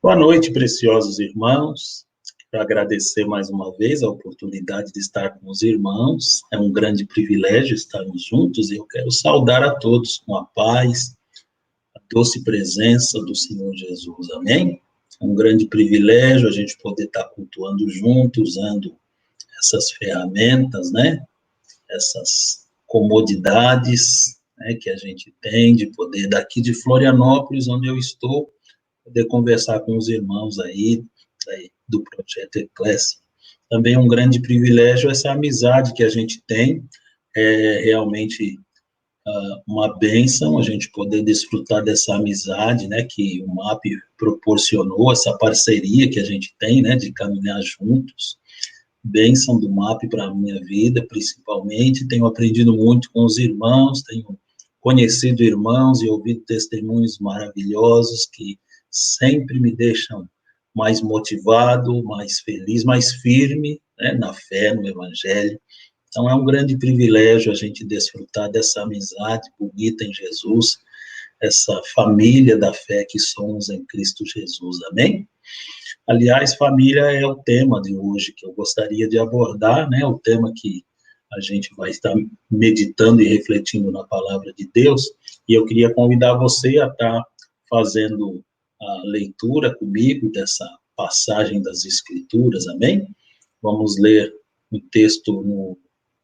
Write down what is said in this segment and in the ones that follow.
Boa noite, preciosos irmãos. Quero agradecer mais uma vez a oportunidade de estar com os irmãos. É um grande privilégio estarmos juntos e eu quero saudar a todos com a paz, a doce presença do Senhor Jesus. Amém? É um grande privilégio a gente poder estar cultuando junto, usando essas ferramentas, né? Essas comodidades, né, que a gente tem de poder, daqui de Florianópolis, onde eu estou, poder conversar com os irmãos aí do Projeto Eclésia. Também é um grande privilégio essa amizade que a gente tem, é realmente uma bênção a gente poder desfrutar dessa amizade, né, que o MAP proporcionou, essa parceria que a gente tem, né, de caminhar juntos. Bênção do MAP para a minha vida, principalmente. Tenho aprendido muito com os irmãos, tenho conhecido irmãos e ouvido testemunhos maravilhosos que sempre me deixam mais motivado, mais feliz, mais firme, né, na fé, no Evangelho. Então, é um grande privilégio a gente desfrutar dessa amizade bonita em Jesus, essa família da fé que somos em Cristo Jesus. Amém? Aliás, família é o tema de hoje que eu gostaria de abordar, né? O tema que a gente vai estar meditando e refletindo na palavra de Deus. E eu queria convidar você a estar fazendo a leitura comigo dessa passagem das Escrituras, amém? Vamos ler um texto no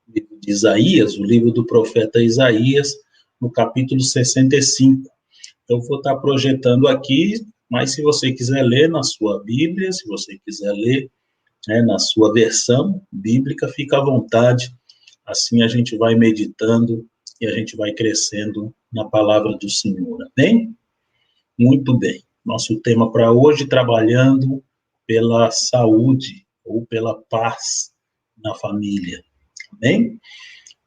livro de Isaías, o livro do profeta Isaías, no capítulo 65. Eu vou estar projetando aqui, mas se você quiser ler na sua Bíblia, se você quiser ler, né, na sua versão bíblica, fica à vontade. Assim a gente vai meditando e a gente vai crescendo na palavra do Senhor. Amém? Muito bem. Nosso tema para hoje, trabalhando pela saúde ou pela paz na família. Amém?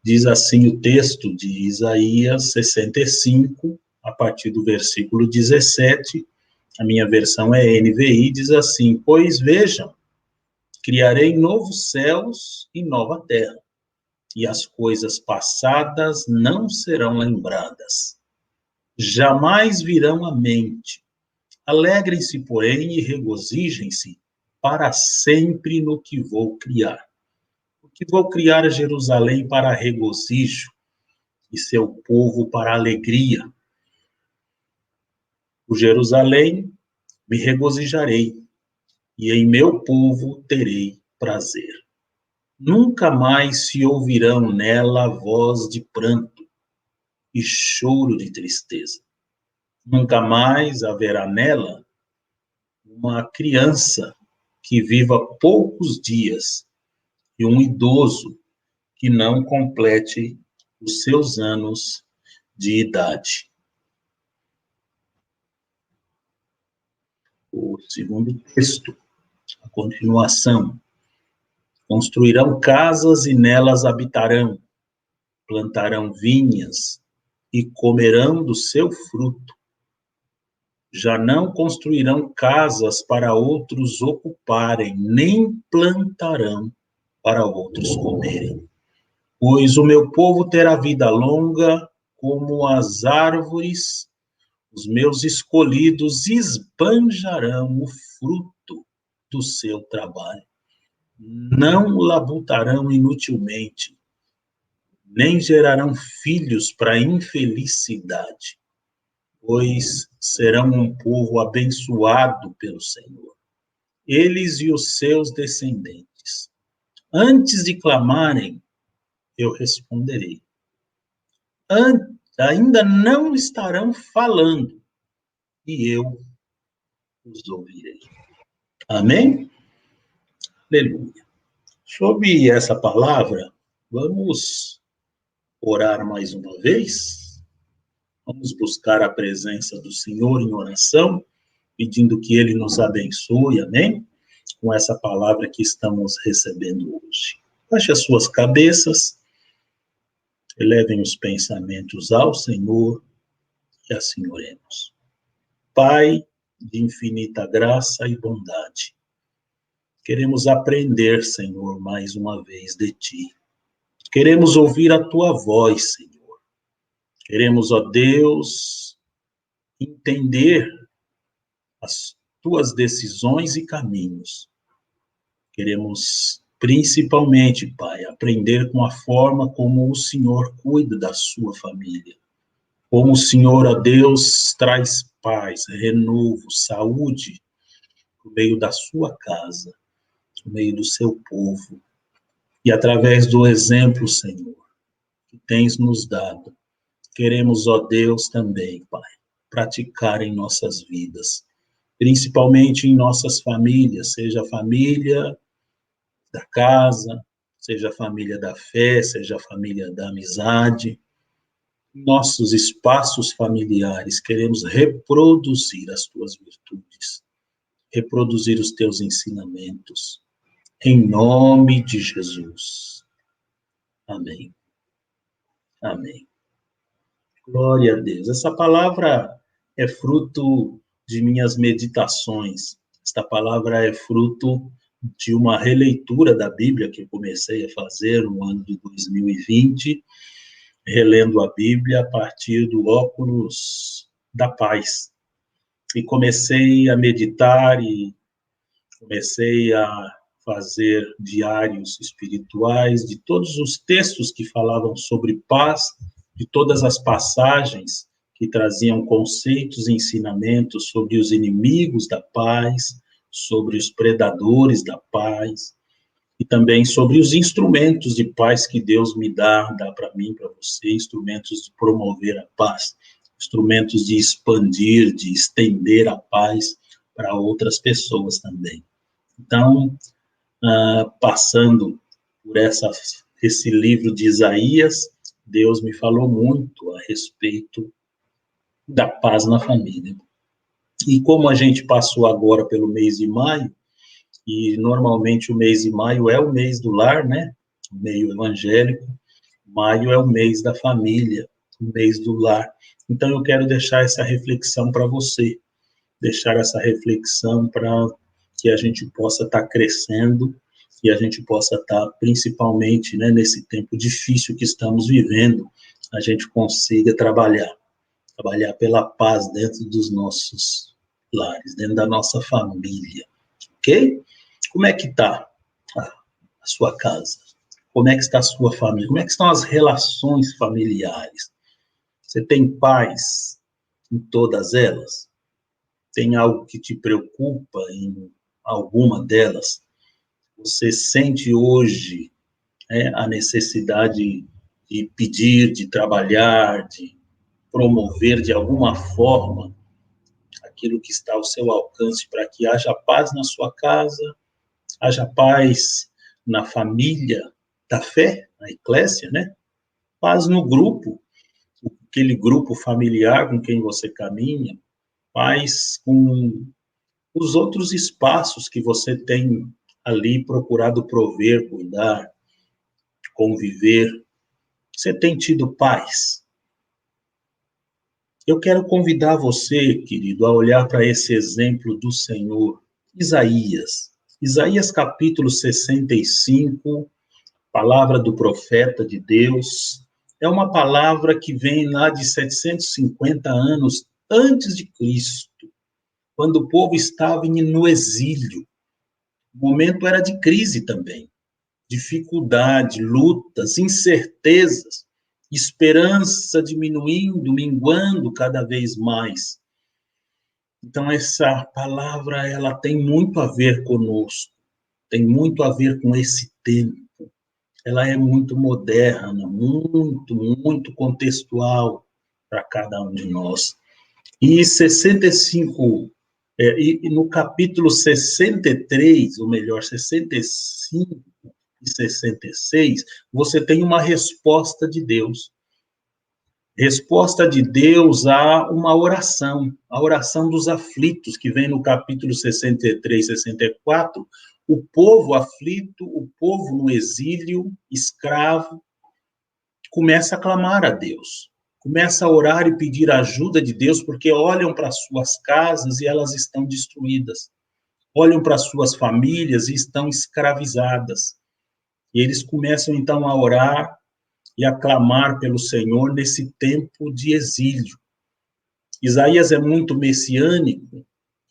Diz assim o texto de Isaías 65, a partir do versículo 17, a minha versão é NVI, diz assim: Pois vejam, criarei novos céus e nova terra, e as coisas passadas não serão lembradas. Jamais virão à mente. Alegrem-se, porém, e regozijem-se para sempre no que vou criar. Porque vou criar Jerusalém para regozijo, e seu povo para alegria. Por Jerusalém me regozijarei, e em meu povo terei prazer. Nunca mais se ouvirão nela voz de pranto e choro de tristeza. Nunca mais haverá nela uma criança que viva poucos dias e um idoso que não complete os seus anos de idade. O segundo texto, a continuação. Construirão casas e nelas habitarão, plantarão vinhas e comerão do seu fruto. Já não construirão casas para outros ocuparem, nem plantarão para outros comerem. Pois o meu povo terá vida longa como as árvores, os meus escolhidos esbanjarão o fruto do seu trabalho. Não labutarão inutilmente, nem gerarão filhos para infelicidade, pois serão um povo abençoado pelo Senhor, eles e os seus descendentes. Antes de clamarem, eu responderei. Ainda não estarão falando, e eu os ouvirei. Amém? Aleluia. Sobre essa palavra, vamos orar mais uma vez? Vamos buscar a presença do Senhor em oração, pedindo que Ele nos abençoe, amém? Com essa palavra que estamos recebendo hoje. Baixe as suas cabeças, elevem os pensamentos ao Senhor e assim oremos. Pai de infinita graça e bondade, queremos aprender, Senhor, mais uma vez de Ti. Queremos ouvir a Tua voz, Senhor. Queremos, ó Deus, entender as tuas decisões e caminhos. Queremos, principalmente, Pai, aprender com a forma como o Senhor cuida da sua família. Como o Senhor, ó Deus, traz paz, renovo, saúde no meio da sua casa, no meio do seu povo. E através do exemplo, Senhor, que tens nos dado, queremos, ó Deus, também, Pai, praticar em nossas vidas, principalmente em nossas famílias, seja a família da casa, seja a família da fé, seja a família da amizade, nossos espaços familiares, queremos reproduzir as tuas virtudes, reproduzir os teus ensinamentos, em nome de Jesus. Amém. Amém. Glória a Deus. Essa palavra é fruto de minhas meditações. Esta palavra é fruto de uma releitura da Bíblia que eu comecei a fazer no ano de 2020, relendo a Bíblia a partir do óculos da paz. E comecei a meditar e comecei a fazer diários espirituais de todos os textos que falavam sobre paz, de todas as passagens que traziam conceitos e ensinamentos sobre os inimigos da paz, sobre os predadores da paz, e também sobre os instrumentos de paz que Deus me dá para mim, para você, instrumentos de promover a paz, instrumentos de expandir, de estender a paz para outras pessoas também. Então, passando por esse livro de Isaías, Deus me falou muito a respeito da paz na família. E como a gente passou agora pelo mês de maio, e normalmente o mês de maio é o mês do lar, né? O meio evangélico. Maio é o mês da família, o mês do lar. Então eu quero deixar essa reflexão para você, deixar essa reflexão para que a gente possa estar crescendo e a gente possa estar, principalmente, né, nesse tempo difícil que estamos vivendo, a gente consiga trabalhar pela paz dentro dos nossos lares, dentro da nossa família, ok? Como é que está a sua casa? Como é que está a sua família? Como é que estão as relações familiares? Você tem paz em todas elas? Tem algo que te preocupa em alguma delas? Você sente hoje a necessidade de pedir, de trabalhar, de promover de alguma forma aquilo que está ao seu alcance para que haja paz na sua casa, haja paz na família da fé, na eclésia, né? Paz no grupo, aquele grupo familiar com quem você caminha, paz com os outros espaços que você tem ali procurado prover, cuidar, conviver. Você tem tido paz? Eu quero convidar você, querido, a olhar para esse exemplo do Senhor, Isaías. Isaías capítulo 65, palavra do profeta de Deus, é uma palavra que vem lá de 750 anos antes de Cristo, quando o povo estava no exílio. O momento era de crise também, dificuldade, lutas, incertezas, esperança diminuindo, minguando cada vez mais. Então, essa palavra, ela tem muito a ver conosco, tem muito a ver com esse tempo. Ela é muito moderna, muito, muito contextual para cada um de nós. E 65, e no capítulo 63, ou melhor, 65 e 66, você tem uma resposta de Deus. Resposta de Deus a uma oração, a oração dos aflitos, que vem no capítulo 63, 64, o povo aflito, o povo no exílio, escravo, começa a clamar a Deus, começa a orar e pedir ajuda de Deus, porque olham para suas casas e elas estão destruídas, olham para suas famílias e estão escravizadas. E eles começam então a orar e a clamar pelo Senhor nesse tempo de exílio. Isaías é muito messiânico,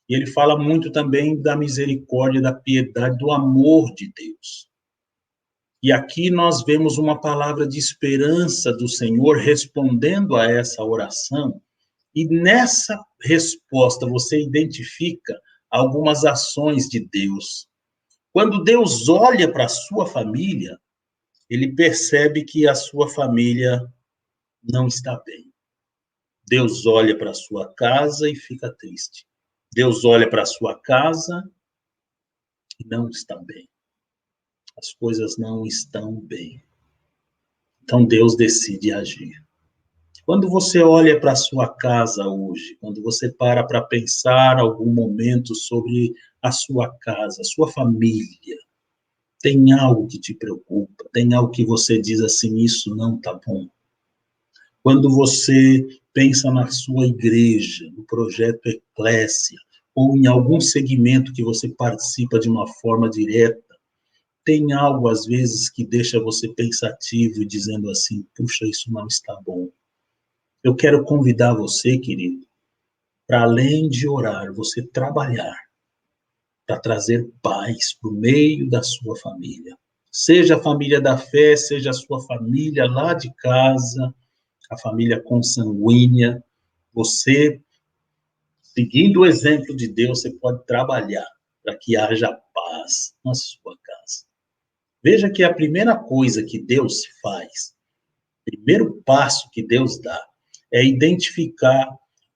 E ele fala muito também da misericórdia, da piedade, do amor de Deus. E aqui nós vemos uma palavra de esperança do Senhor respondendo a essa oração. E nessa resposta você identifica algumas ações de Deus. Quando Deus olha para a sua família, ele percebe que a sua família não está bem. Deus olha para a sua casa e fica triste. Deus olha para a sua casa e não está bem. As coisas não estão bem. Então Deus decide agir. Quando você olha para a sua casa hoje, quando você para pensar algum momento sobre a sua casa, a sua família, tem algo que te preocupa, tem algo que você diz assim, isso não está bom. Quando você pensa na sua igreja, no projeto Eclésia, ou em algum segmento que você participa de uma forma direta, tem algo, às vezes, que deixa você pensativo e dizendo assim, puxa, isso não está bom. Eu quero convidar você, querido, para além de orar, você trabalhar para trazer paz para o meio da sua família. Seja a família da fé, seja a sua família lá de casa, a família consanguínea, você, seguindo o exemplo de Deus, você pode trabalhar para que haja paz na sua casa. Veja que a primeira coisa que Deus faz, o primeiro passo que Deus dá, é identificar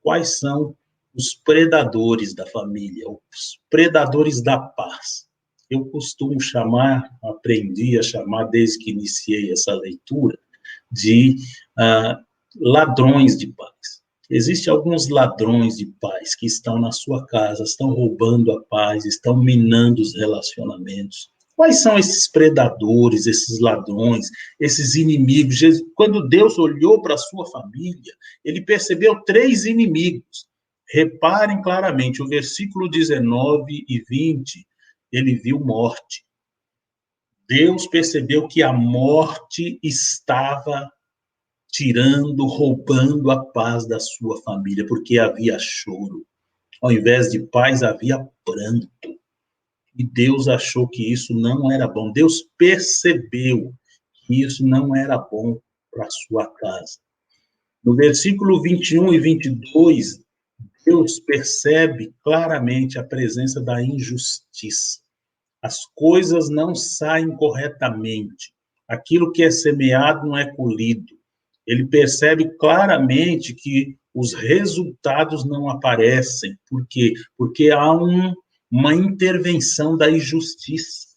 quais são os predadores da família, os predadores da paz. Eu costumo chamar, aprendi a chamar desde que iniciei essa leitura, de ladrões de paz. Existem alguns ladrões de paz que estão na sua casa, estão roubando a paz, estão minando os relacionamentos. Quais são esses predadores, esses ladrões, esses inimigos? Quando Deus olhou para a sua família, ele percebeu 3 inimigos. Reparem claramente, o versículo 19 e 20, ele viu morte. Deus percebeu que a morte estava tirando, roubando a paz da sua família, porque havia choro. Ao invés de paz, havia pranto. E Deus achou que isso não era bom. Deus percebeu que isso não era bom para a sua casa. No versículo 21 e 22, Deus percebe claramente a presença da injustiça. As coisas não saem corretamente. Aquilo que é semeado não é colhido. Ele percebe claramente que os resultados não aparecem. Por quê? Porque há uma intervenção da injustiça.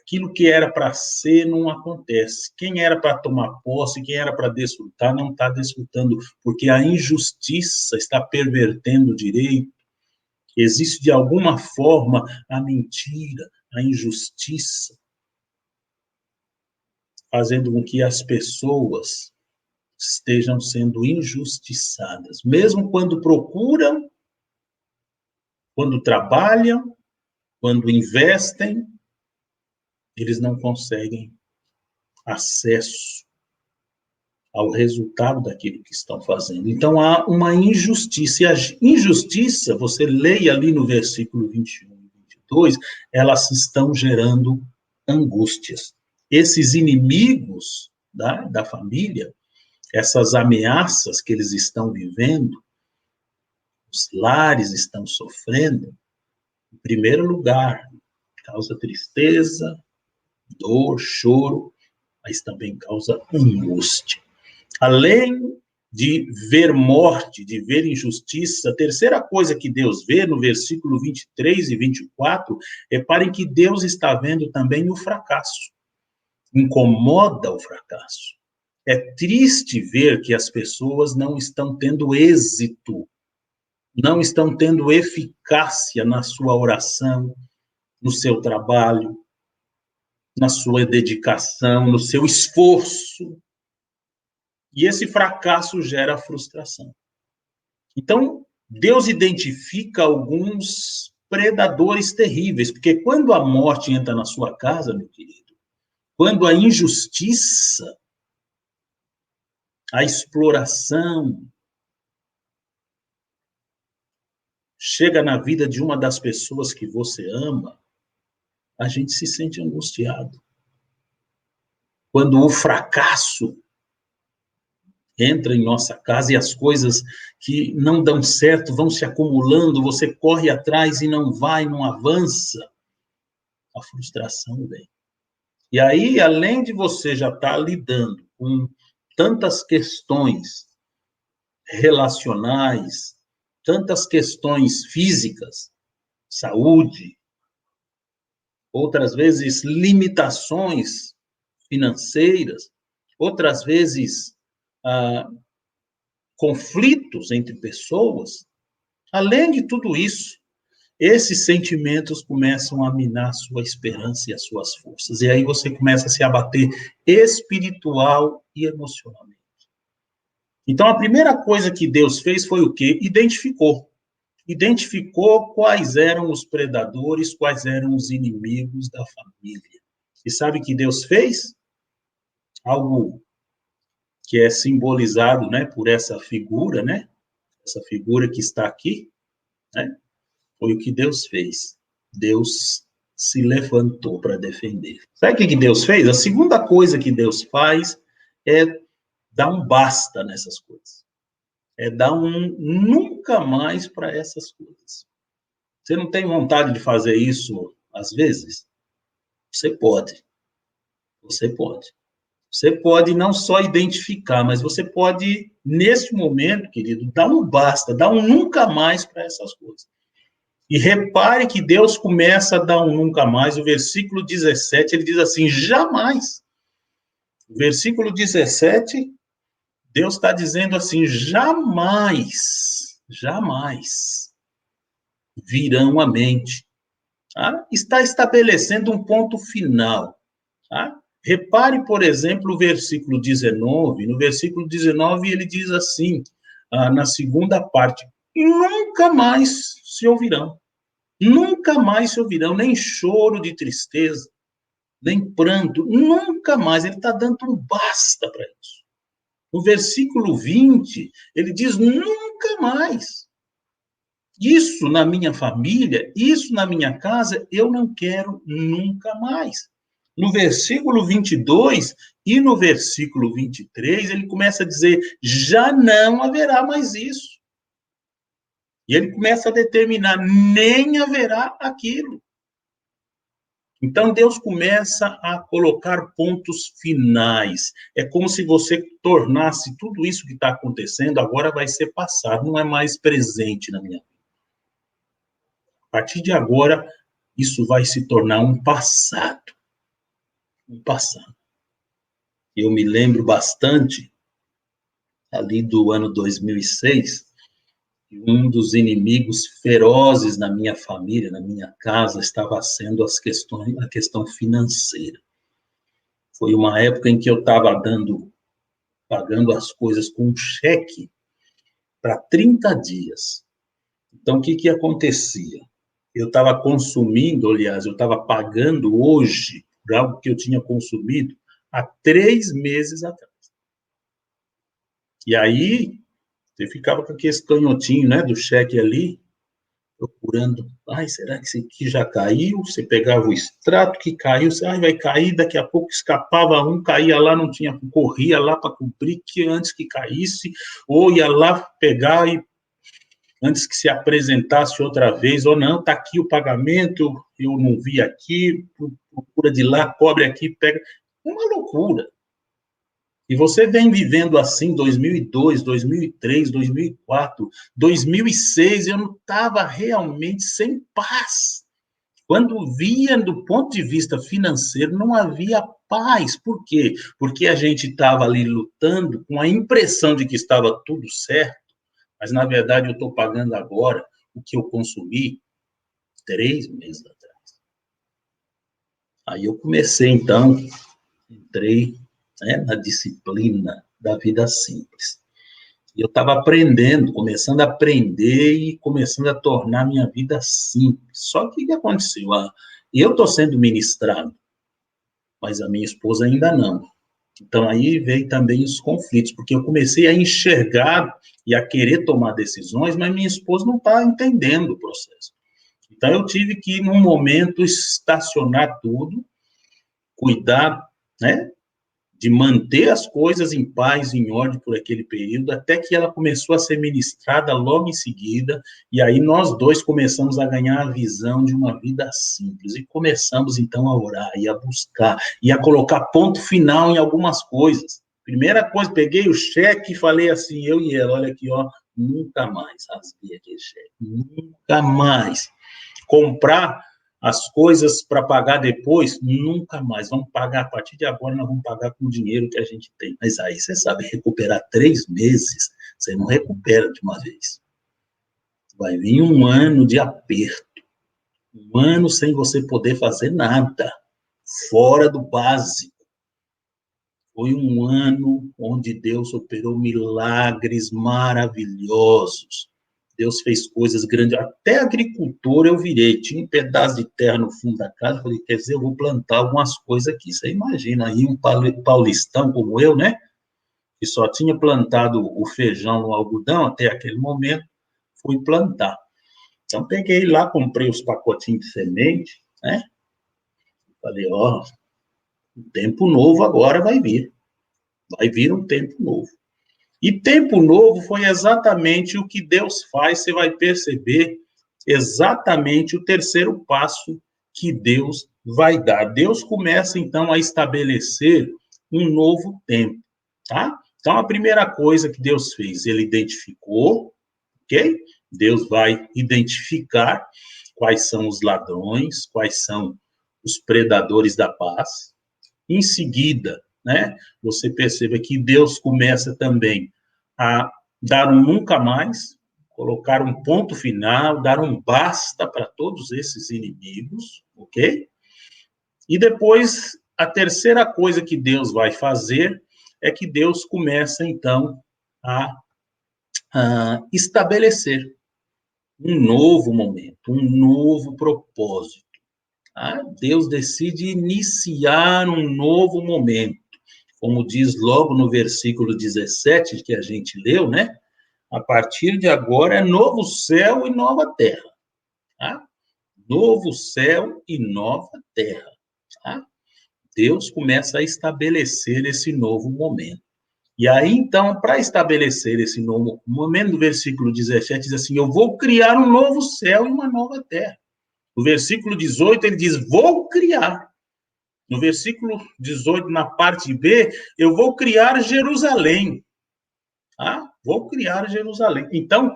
Aquilo que era para ser não acontece. Quem era para tomar posse, quem era para desfrutar, não está desfrutando, porque a injustiça está pervertendo o direito. Existe, de alguma forma, a mentira, a injustiça, fazendo com que as pessoas estejam sendo injustiçadas, mesmo quando procuram, quando trabalham, quando investem, eles não conseguem acesso ao resultado daquilo que estão fazendo. Então, há uma injustiça. E a injustiça, você leia ali no versículo 21 e 22, elas estão gerando angústias. Esses inimigos da família, essas ameaças que eles estão vivendo, os lares estão sofrendo, em primeiro lugar, causa tristeza, dor, choro, mas também causa angústia. Além de ver morte, de ver injustiça, a terceira coisa que Deus vê no versículo 23 e 24, reparem que Deus está vendo também o fracasso. Incomoda o fracasso. É triste ver que as pessoas não estão tendo êxito, não estão tendo eficácia na sua oração, no seu trabalho, na sua dedicação, no seu esforço. E esse fracasso gera frustração. Então, Deus identifica alguns predadores terríveis, porque quando a morte entra na sua casa, meu querido, quando a injustiça, a exploração, chega na vida de uma das pessoas que você ama, a gente se sente angustiado. Quando o fracasso entra em nossa casa e as coisas que não dão certo vão se acumulando, você corre atrás e não vai, não avança, a frustração vem. E aí, além de você já estar lidando com tantas questões relacionais, tantas questões físicas, saúde, outras vezes limitações financeiras, outras vezes conflitos entre pessoas, além de tudo isso, esses sentimentos começam a minar a sua esperança e as suas forças. E aí você começa a se abater espiritual e emocionalmente. Então, a primeira coisa que Deus fez foi o quê? Identificou. Identificou quais eram os predadores, quais eram os inimigos da família. E sabe o que Deus fez? Algo que é simbolizado, né, por essa figura, né? Essa figura que está aqui, né? Foi o que Deus fez. Deus se levantou para defender. Sabe o que Deus fez? A segunda coisa que Deus faz é dar um basta nessas coisas. É dar um nunca mais para essas coisas. Você não tem vontade de fazer isso às vezes? Você pode. Você pode. Você pode não só identificar, mas você pode, nesse momento, querido, dar um basta, dar um nunca mais para essas coisas. E repare que Deus começa a dar um nunca mais. O versículo 17, ele diz assim, jamais. O versículo 17, Deus está dizendo assim, jamais, jamais virão à mente. Tá? Está estabelecendo um ponto final. Tá? Repare, por exemplo, o versículo 19. No versículo 19, ele diz assim, na segunda parte, nunca mais se ouvirão. Nunca mais se ouvirão nem choro de tristeza, nem pranto, nunca mais. Ele está dando um basta para isso. No versículo 20, ele diz nunca mais. Isso na minha família, isso na minha casa, eu não quero nunca mais. No versículo 22 e no versículo 23, ele começa a dizer, já não haverá mais isso. E ele começa a determinar, nem haverá aquilo. Então, Deus começa a colocar pontos finais. É como se você tornasse tudo isso que está acontecendo, agora vai ser passado, não é mais presente na minha vida. A partir de agora, isso vai se tornar um passado. Um passado. Eu me lembro bastante, ali do ano 2006, um dos inimigos ferozes na minha família, na minha casa, estava sendo a questão financeira. Foi uma época em que eu estava pagando as coisas com um cheque para 30 dias. Então, o que acontecia? Eu estava consumindo, aliás, eu estava pagando hoje por algo que eu tinha consumido há 3 meses atrás. E aí, você ficava com aquele canhotinho, né, do cheque ali, procurando, será que esse aqui já caiu? Você pegava o extrato que caiu, você, vai cair, daqui a pouco escapava um, caía lá, não tinha, corria lá para cumprir, que antes que caísse, ou ia lá pegar e antes que se apresentasse outra vez, ou não, está aqui o pagamento, eu não vi aqui, procura de lá, cobre aqui, pega. Uma loucura. E você vem vivendo assim 2002, 2003, 2004, 2006, eu não estava realmente sem paz. Quando via do ponto de vista financeiro, não havia paz. Por quê? Porque a gente estava ali lutando com a impressão de que estava tudo certo, mas, na verdade, eu estou pagando agora o que eu consumi 3 meses atrás. Aí eu comecei, então, entrei, né, na disciplina da vida simples. E eu estava aprendendo, começando a aprender e começando a tornar minha vida simples. Só que o que aconteceu? Eu estou sendo ministrado, mas a minha esposa ainda não. Então, aí veio também os conflitos, porque eu comecei a enxergar e a querer tomar decisões, mas minha esposa não está entendendo o processo. Então, eu tive que, num momento, estacionar tudo, cuidar, né, de manter as coisas em paz, em ordem por aquele período, até que ela começou a ser ministrada logo em seguida, e aí nós dois começamos a ganhar a visão de uma vida simples, e começamos então a orar, e a buscar, e a colocar ponto final em algumas coisas. Primeira coisa, peguei o cheque e falei assim, eu e ela, olha aqui, ó, nunca mais rasguei aquele cheque, nunca mais. Comprar as coisas para pagar depois, nunca mais. Vamos pagar, a partir de agora, nós vamos pagar com o dinheiro que a gente tem. Mas aí você sabe, recuperar 3 meses, você não recupera de uma vez. Vai vir um ano de aperto, um ano sem você poder fazer nada, fora do básico. Foi um ano onde Deus operou milagres maravilhosos. Deus fez coisas grandes. Até agricultor eu virei. Tinha um pedaço de terra no fundo da casa. Falei, quer dizer, eu vou plantar algumas coisas aqui. Você imagina aí um paulistão como eu, né? Que só tinha plantado o feijão no algodão até aquele momento, fui plantar. Então, peguei lá, comprei os pacotinhos de semente, né? Falei, ó, um tempo novo agora vai vir. Vai vir um tempo novo. E tempo novo foi exatamente o que Deus faz, você vai perceber exatamente o terceiro passo que Deus vai dar. Deus começa, então, a estabelecer um novo tempo, tá? Então, a primeira coisa que Deus fez, ele identificou, ok? Deus vai identificar quais são os ladrões, quais são os predadores da paz. Em seguida, né, você perceba que Deus começa também a dar um nunca mais, colocar um ponto final, dar um basta para todos esses inimigos, ok? E depois, a terceira coisa que Deus vai fazer é que Deus começa, então, a estabelecer um novo momento, um novo propósito. Tá? Deus decide iniciar um novo momento. Como diz logo no versículo 17 que a gente leu, né? A partir de agora é novo céu e nova terra. Tá? Novo céu e nova terra. Tá? Deus começa a estabelecer esse novo momento. E aí, então, para estabelecer esse novo momento, no versículo 17 diz assim, eu vou criar um novo céu e uma nova terra. No versículo 18 ele diz, vou criar. No versículo 18, na parte B, eu vou criar Jerusalém. Ah, vou criar Jerusalém. Então,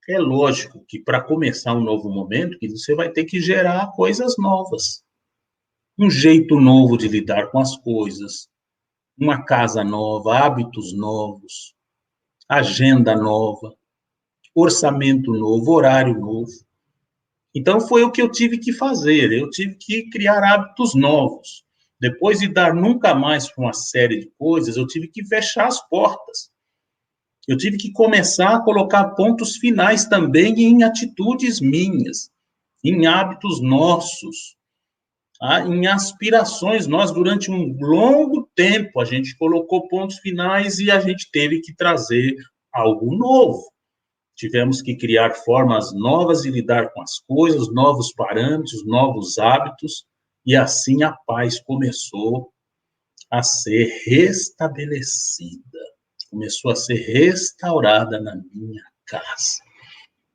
é lógico que para começar um novo momento, que você vai ter que gerar coisas novas. Um jeito novo de lidar com as coisas, uma casa nova, hábitos novos, agenda nova, orçamento novo, horário novo. Então, foi o que eu tive que fazer. Eu tive que criar hábitos novos. Depois de dar nunca mais para uma série de coisas, eu tive que fechar as portas. Eu tive que começar a colocar pontos finais também em atitudes minhas, em hábitos nossos, tá? Em aspirações. Nós, durante um longo tempo, a gente colocou pontos finais e a gente teve que trazer algo novo. Tivemos que criar formas novas de lidar com as coisas, novos parâmetros, novos hábitos, e assim a paz começou a ser restabelecida, começou a ser restaurada na minha casa.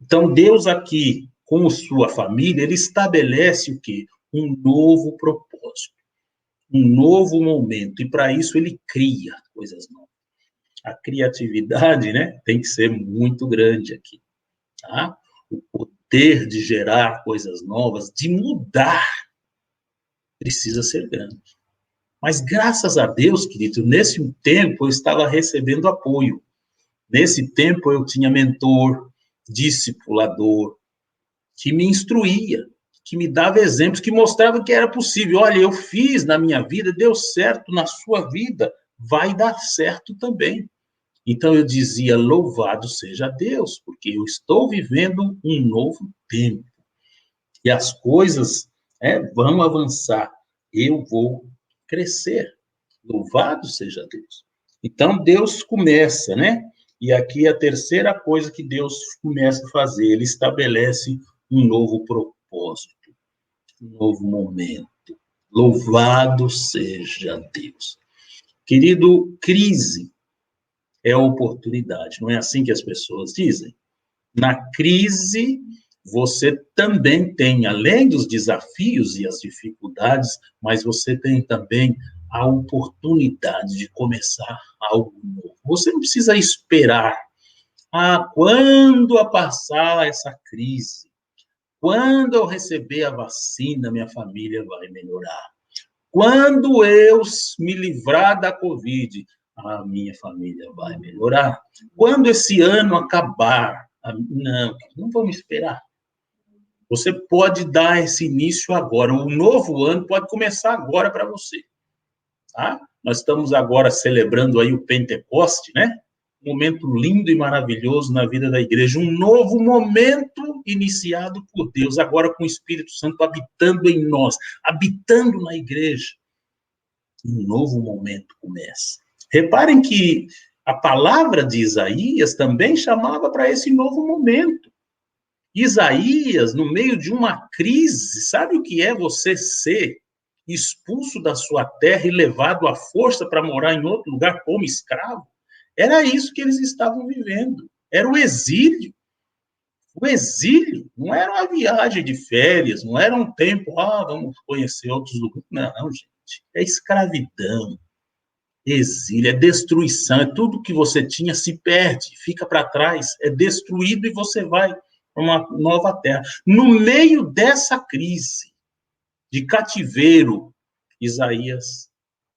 Então, Deus aqui, com sua família, ele estabelece o quê? Um novo propósito, um novo momento, e para isso ele cria coisas novas. A criatividade, né, tem que ser muito grande aqui. Tá? O poder de gerar coisas novas, de mudar, precisa ser grande. Mas graças a Deus, querido, nesse tempo eu estava recebendo apoio. Nesse tempo eu tinha mentor, discipulador, que me instruía, que me dava exemplos, que mostrava que era possível. Olha, eu fiz na minha vida, deu certo na sua vida, vai dar certo também. Então eu dizia, louvado seja Deus, porque eu estou vivendo um novo tempo. E as coisas vão avançar. Eu vou crescer. Louvado seja Deus. Então, Deus começa, né? E aqui a terceira coisa que Deus começa a fazer, ele estabelece um novo propósito, um novo momento. Louvado seja Deus. Querido, crise é oportunidade, não é assim que as pessoas dizem? Na crise, você também tem, além dos desafios e as dificuldades, mas você tem também a oportunidade de começar algo novo. Você não precisa esperar, quando eu passar essa crise, quando eu receber a vacina, minha família vai melhorar. Quando eu me livrar da Covid, a minha família vai melhorar. Quando esse ano acabar, não vamos esperar. Você pode dar esse início agora. O novo ano pode começar agora para você. Tá? Nós estamos agora celebrando aí o Pentecoste, né? Um momento lindo e maravilhoso na vida da igreja. Um novo momento iniciado por Deus, agora com o Espírito Santo habitando em nós, habitando na igreja. Um novo momento começa. Reparem que a palavra de Isaías também chamava para esse novo momento. Isaías, no meio de uma crise, sabe o que é você ser expulso da sua terra e levado à força para morar em outro lugar como escravo? Era isso que eles estavam vivendo. Era o exílio. O exílio não era uma viagem de férias, não era um tempo, vamos conhecer outros lugares. Não, gente. É escravidão, exílio, é destruição, é tudo que você tinha se perde, fica para trás, é destruído e você vai para uma nova terra. No meio dessa crise de cativeiro, Isaías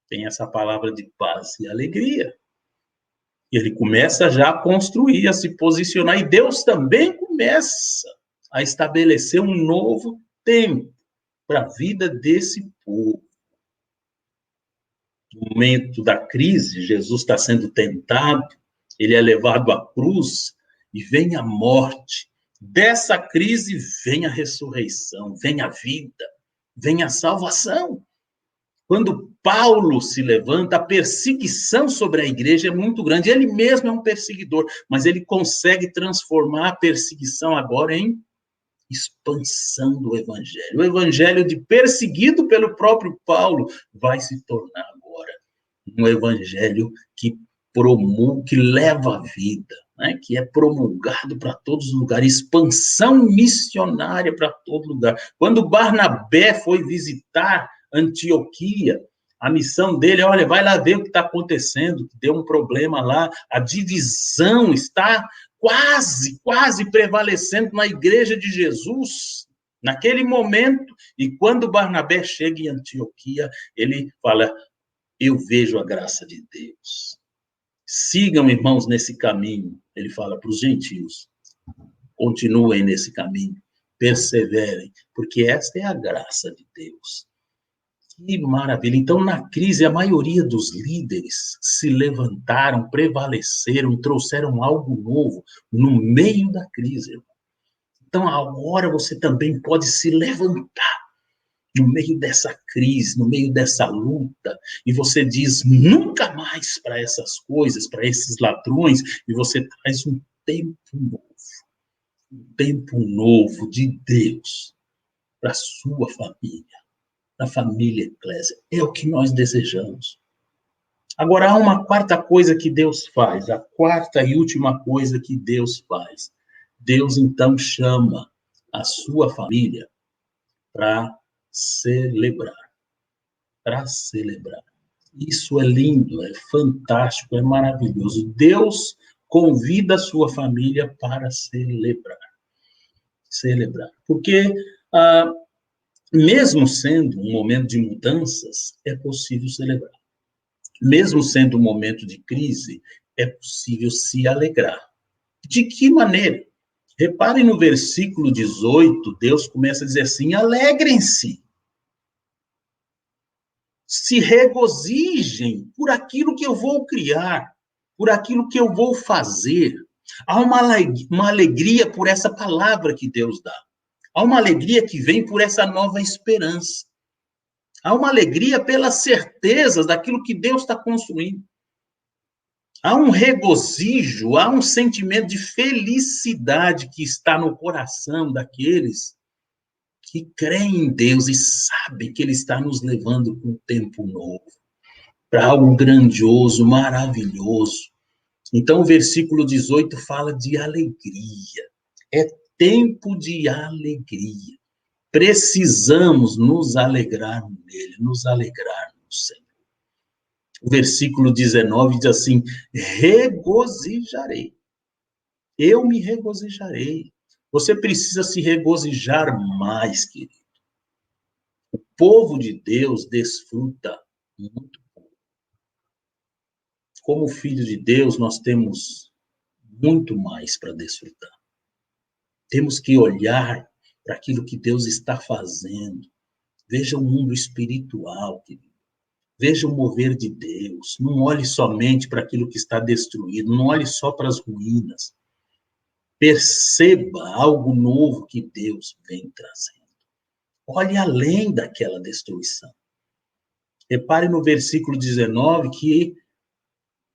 tem essa palavra de paz e alegria. E ele começa já a construir, a se posicionar, e Deus também começa a estabelecer um novo tempo para a vida desse povo. No momento da crise, Jesus está sendo tentado, ele é levado à cruz e vem a morte. Dessa crise vem a ressurreição, vem a vida, vem a salvação. Quando Paulo se levanta, a perseguição sobre a igreja é muito grande. Ele mesmo é um perseguidor, mas ele consegue transformar a perseguição agora em expansão do evangelho. O evangelho de perseguido pelo próprio Paulo vai se tornar agora um evangelho que promulga, que leva a vida, né? Que é promulgado para todos os lugares, expansão missionária para todo lugar. Quando Barnabé foi visitar Antioquia, a missão dele, olha, vai lá ver o que está acontecendo, deu um problema lá, a divisão está quase prevalecendo na igreja de Jesus, naquele momento, e quando Barnabé chega em Antioquia, ele fala, eu vejo a graça de Deus. Sigam, irmãos, nesse caminho. Ele fala para os gentios. Continuem nesse caminho. Perseverem, porque esta é a graça de Deus. Que maravilha. Então, na crise, a maioria dos líderes se levantaram, prevaleceram, trouxeram algo novo no meio da crise. Então, agora você também pode se levantar no meio dessa crise, no meio dessa luta, e você diz nunca mais para essas coisas, para esses ladrões, e você traz um tempo novo de Deus para a sua família, para a família eclésia. É o que nós desejamos. Agora, há uma quarta coisa que Deus faz, a quarta e última coisa que Deus faz. Deus, então, chama a sua família para celebrar. Para celebrar. Isso é lindo, é fantástico, é maravilhoso. Deus convida a sua família para celebrar. Celebrar. Porque, mesmo sendo um momento de mudanças, é possível celebrar. Mesmo sendo um momento de crise, é possível se alegrar. De que maneira? Reparem no versículo 18, Deus começa a dizer assim, alegrem-se. Se regozijem por aquilo que eu vou criar, por aquilo que eu vou fazer. Há uma alegria por essa palavra que Deus dá. Há uma alegria que vem por essa nova esperança. Há uma alegria pelas certezas daquilo que Deus está construindo. Há um regozijo, há um sentimento de felicidade que está no coração daqueles que creem em Deus e sabem que Ele está nos levando para um tempo novo, para algo grandioso, maravilhoso. Então, o versículo 18 fala de alegria. É tempo de alegria. Precisamos nos alegrar nele, nos alegrar no Senhor. O versículo 19 diz assim: regozijarei. Eu me regozijarei. Você precisa se regozijar mais, querido. O povo de Deus desfruta muito. Como filho de Deus, nós temos muito mais para desfrutar. Temos que olhar para aquilo que Deus está fazendo. Veja o mundo espiritual, querido. Veja o mover de Deus. Não olhe somente para aquilo que está destruído. Não olhe só para as ruínas. Perceba algo novo que Deus vem trazendo. Olhe além daquela destruição. Repare no versículo 19 que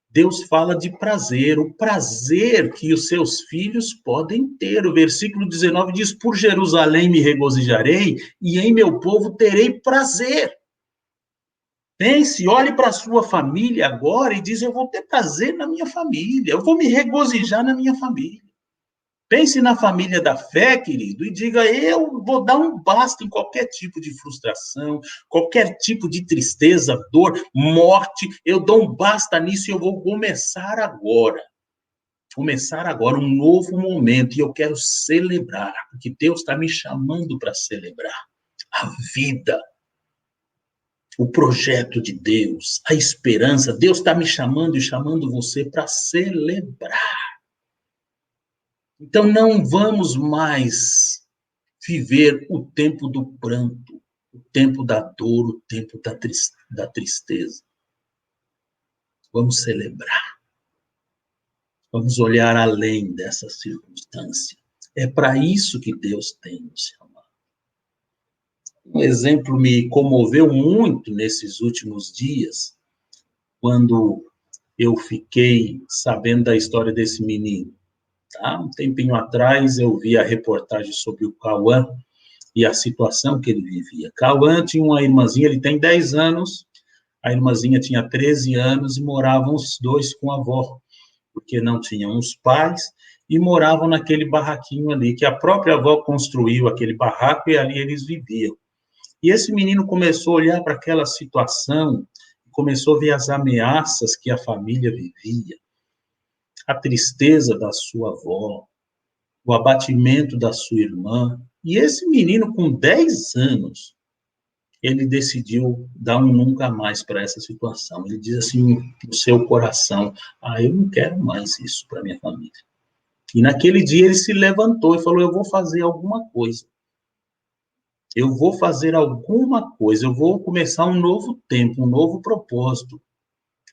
Deus fala de prazer, o prazer que os seus filhos podem ter. O versículo 19 diz: por Jerusalém me regozijarei e em meu povo terei prazer. Pense, olhe para a sua família agora e diz: eu vou ter prazer na minha família, eu vou me regozijar na minha família. Pense na família da fé, querido, e diga: eu vou dar um basta em qualquer tipo de frustração, qualquer tipo de tristeza, dor, morte, eu dou um basta nisso e eu vou começar agora. Começar agora um novo momento e eu quero celebrar, porque Deus está me chamando para celebrar a vida, o projeto de Deus, a esperança. Deus está me chamando e chamando você para celebrar. Então, não vamos mais viver o tempo do pranto, o tempo da dor, o tempo da tristeza. Vamos celebrar. Vamos olhar além dessa circunstância. É para isso que Deus tem nos chamado. Um exemplo me comoveu muito nesses últimos dias, quando eu fiquei sabendo da história desse menino. Tá? Um tempinho atrás eu vi a reportagem sobre o Cauã e a situação que ele vivia. Cauã tinha uma irmãzinha, ele tem 10 anos, a irmãzinha tinha 13 anos e moravam os dois com a avó, porque não tinham os pais e moravam naquele barraquinho ali, que a própria avó construiu aquele barraco e ali eles viviam. E esse menino começou a olhar para aquela situação, começou a ver as ameaças que a família vivia, a tristeza da sua avó, o abatimento da sua irmã. E esse menino, com 10 anos, ele decidiu dar um nunca mais para essa situação. Ele diz assim no seu coração: eu não quero mais isso para minha família. E naquele dia ele se levantou e falou: eu vou fazer alguma coisa. Eu vou fazer alguma coisa, eu vou começar um novo tempo, um novo propósito.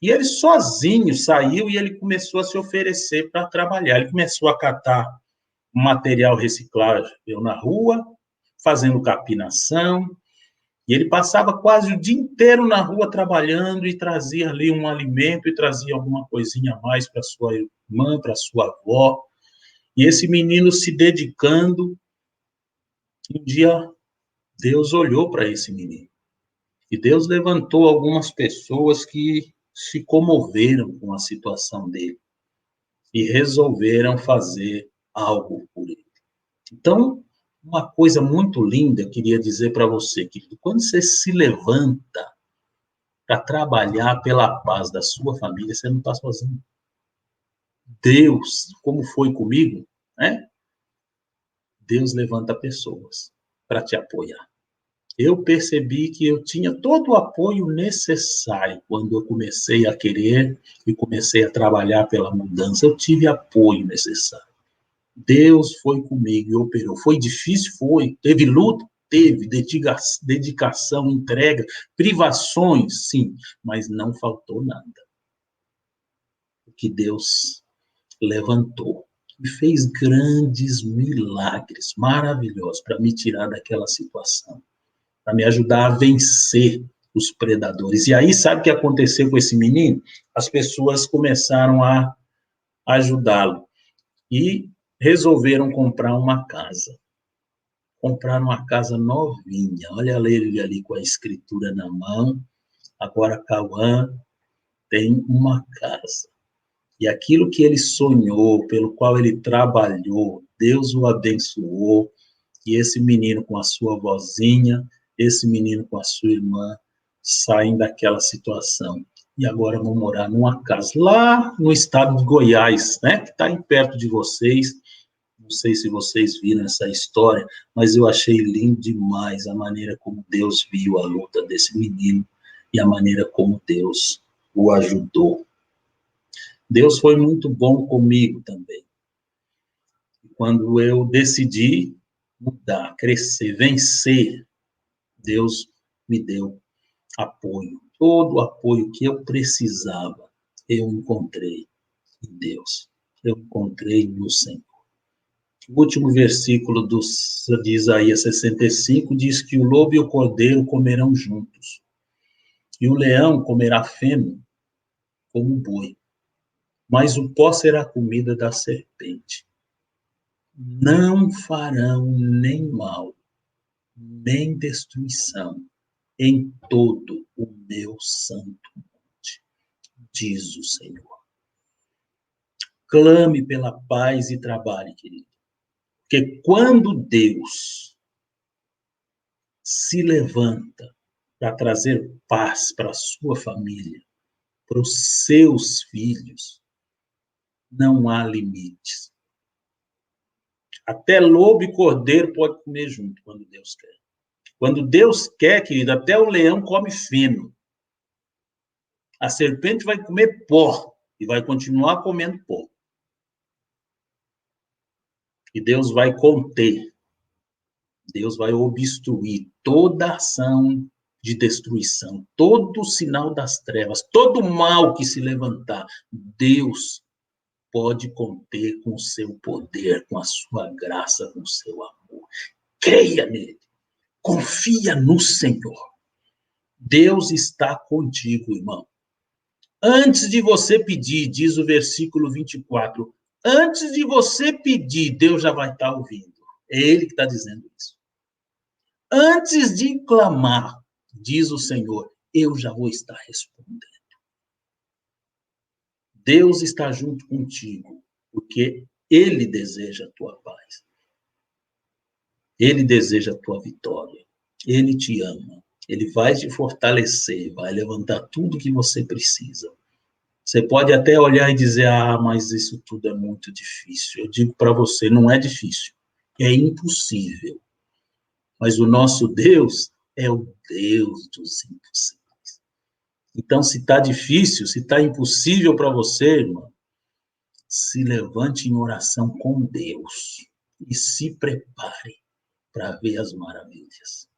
E ele sozinho saiu e ele começou a se oferecer para trabalhar. Ele começou a catar material reciclável na rua, fazendo capinação, e ele passava quase o dia inteiro na rua trabalhando e trazia ali um alimento e trazia alguma coisinha a mais para sua irmã, para sua avó. E esse menino se dedicando, um dia Deus olhou para esse menino. E Deus levantou algumas pessoas que se comoveram com a situação dele e resolveram fazer algo por ele. Então, uma coisa muito linda eu queria dizer para você, querido: quando você se levanta para trabalhar pela paz da sua família, você não está sozinho. Deus, como foi comigo, né? Deus levanta pessoas para te apoiar. Eu percebi que eu tinha todo o apoio necessário quando eu comecei a querer e comecei a trabalhar pela mudança. Eu tive apoio necessário. Deus foi comigo e operou. Foi difícil? Foi. Teve luta? Teve. Dedicação, entrega, privações? Sim. Mas não faltou nada. Porque Deus levantou e fez grandes milagres, maravilhosos, para me tirar daquela situação. para me ajudar a vencer os predadores. E aí, sabe o que aconteceu com esse menino? As pessoas começaram a ajudá-lo e resolveram comprar uma casa. Compraram uma casa novinha. Olha ele ali com a escritura na mão. Agora Cauã tem uma casa. E aquilo que ele sonhou, pelo qual ele trabalhou, Deus o abençoou. E esse menino com a sua vozinha, esse menino com a sua irmã, saem daquela situação. E agora vão morar numa casa lá no estado de Goiás, né? Que está perto de vocês. Não sei se vocês viram essa história, mas eu achei lindo demais a maneira como Deus viu a luta desse menino e a maneira como Deus o ajudou. Deus foi muito bom comigo também. Quando eu decidi mudar, crescer, vencer, Deus me deu apoio. Todo o apoio que eu precisava, eu encontrei em Deus. Eu encontrei no Senhor. O último versículo de Isaías 65 diz que o lobo e o cordeiro comerão juntos, e o leão comerá feno como boi, mas o pó será comida da serpente. Não farão nem mal, nem destruição em todo o meu santo monte, diz o Senhor. Clame pela paz e trabalhe, querido. Porque quando Deus se levanta para trazer paz para a sua família, para os seus filhos, não há limites. Até lobo e cordeiro pode comer junto, quando Deus quer. Quando Deus quer, querido, até o leão come feno. A serpente vai comer pó e vai continuar comendo pó. E Deus vai conter. Deus vai obstruir toda ação de destruição, todo sinal das trevas, todo mal que se levantar, Deus pode conter com o seu poder, com a sua graça, com o seu amor. Creia nele. Confia no Senhor. Deus está contigo, irmão. Antes de você pedir, diz o versículo 24, antes de você pedir, Deus já vai estar ouvindo. É Ele que está dizendo isso. Antes de clamar, diz o Senhor, eu já vou estar respondendo. Deus está junto contigo, porque Ele deseja a tua paz. Ele deseja a tua vitória. Ele te ama. Ele vai te fortalecer, vai levantar tudo que você precisa. Você pode até olhar e dizer, mas isso tudo é muito difícil. Eu digo para você, não é difícil, é impossível. Mas o nosso Deus é o Deus dos impossíveis. Então, se está difícil, se está impossível para você, irmão, se levante em oração com Deus e se prepare para ver as maravilhas.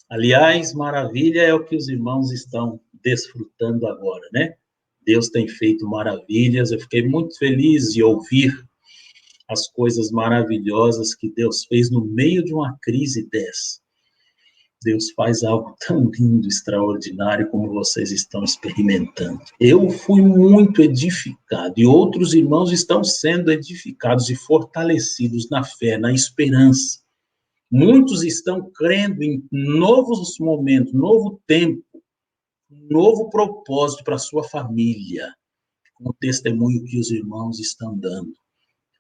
Aliás, maravilha é o que os irmãos estão desfrutando agora, né? Deus tem feito maravilhas. Eu fiquei muito feliz de ouvir as coisas maravilhosas que Deus fez no meio de uma crise dessa. Deus faz algo tão lindo, extraordinário, como vocês estão experimentando. Eu fui muito edificado, e outros irmãos estão sendo edificados e fortalecidos na fé, na esperança. Muitos estão crendo em novos momentos, novo tempo, novo propósito para a sua família, com o testemunho que os irmãos estão dando,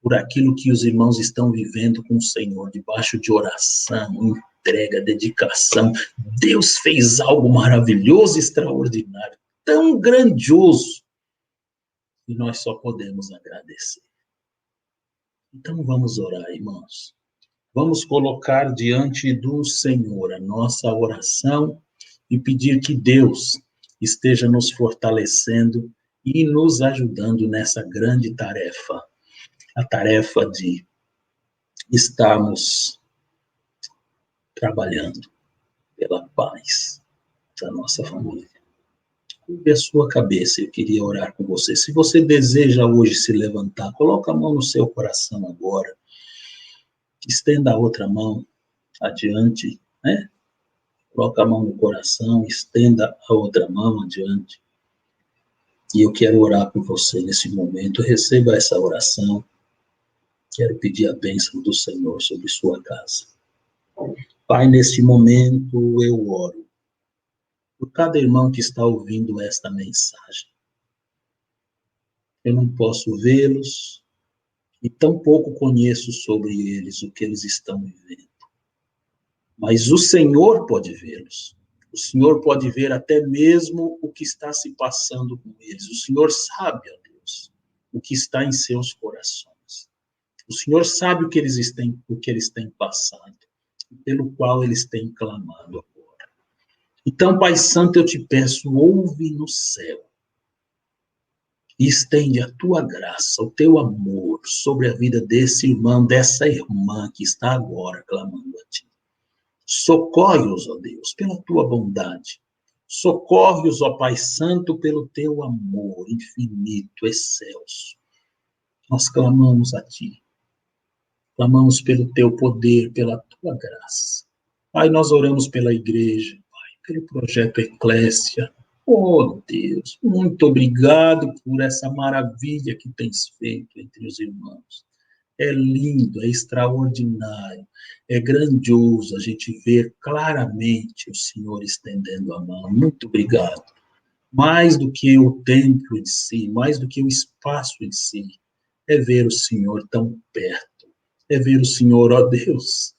por aquilo que os irmãos estão vivendo com o Senhor, debaixo de oração, entrega, dedicação. Deus fez algo maravilhoso, extraordinário, tão grandioso, e nós só podemos agradecer. Então vamos orar, irmãos. Vamos colocar diante do Senhor a nossa oração e pedir que Deus esteja nos fortalecendo e nos ajudando nessa grande tarefa, a tarefa de estarmos trabalhando pela paz da nossa família. Curve a sua cabeça, eu queria orar com você. Se você deseja hoje se levantar, coloca a mão no seu coração agora, estenda a outra mão adiante, né? Coloca a mão no coração, estenda a outra mão adiante. E eu quero orar por você nesse momento. Receba essa oração. Quero pedir a bênção do Senhor sobre sua casa. Pai, nesse momento eu oro por cada irmão que está ouvindo esta mensagem. Eu não posso vê-los e tampouco conheço sobre eles o que eles estão vivendo. Mas o Senhor pode vê-los. O Senhor pode ver até mesmo o que está se passando com eles. O Senhor sabe, ó Deus, o que está em seus corações. O Senhor sabe o que eles têm passado, pelo qual eles têm clamado agora. Então, Pai Santo, eu te peço, ouve no céu e estende a tua graça, o teu amor sobre a vida desse irmão, dessa irmã que está agora clamando a ti. Socorre-os, ó Deus, pela tua bondade. Socorre-os, ó Pai Santo, pelo teu amor infinito, excelso. Nós clamamos a ti. Clamamos pelo teu poder, pela tua graça. Pai, nós oramos pela igreja, Pai, pelo projeto Eclésia. Oh, Deus, muito obrigado por essa maravilha que tens feito entre os irmãos. É lindo, é extraordinário, é grandioso a gente ver claramente o Senhor estendendo a mão. Muito obrigado. Mais do que o templo em si, mais do que o espaço em si, é ver o Senhor tão perto, é ver o Senhor, ó Deus,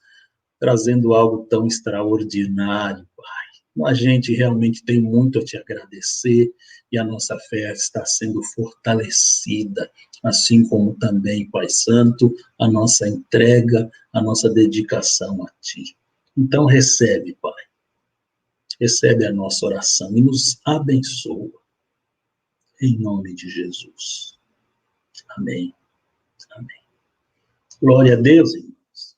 trazendo algo tão extraordinário, Pai. A gente realmente tem muito a te agradecer e a nossa fé está sendo fortalecida, assim como também, Pai Santo, a nossa entrega, a nossa dedicação a Ti. Então recebe, Pai, recebe a nossa oração e nos abençoa, em nome de Jesus. Amém. Amém. Glória a Deus, irmãos.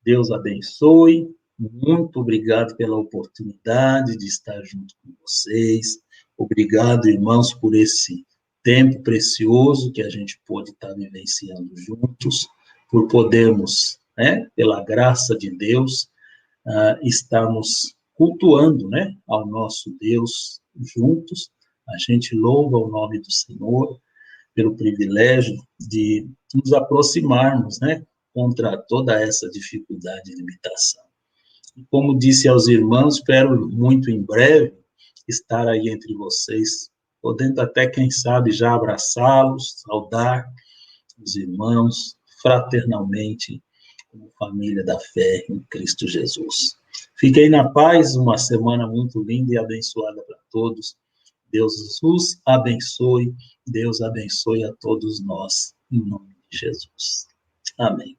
Deus abençoe. Muito obrigado pela oportunidade de estar junto com vocês. Obrigado, irmãos, por esse tempo precioso que a gente pôde estar vivenciando juntos, por podermos, pela graça de Deus, estarmos cultuando, ao nosso Deus juntos. A gente louva o nome do Senhor pelo privilégio de nos aproximarmos, contra toda essa dificuldade e limitação. E como disse aos irmãos, espero muito em breve estar aí entre vocês, podendo até, quem sabe, já abraçá-los, saudar os irmãos fraternalmente, como família da fé em Cristo Jesus. Fiquem na paz, uma semana muito linda e abençoada para todos. Deus os abençoe, Deus abençoe a todos nós, em nome de Jesus. Amém.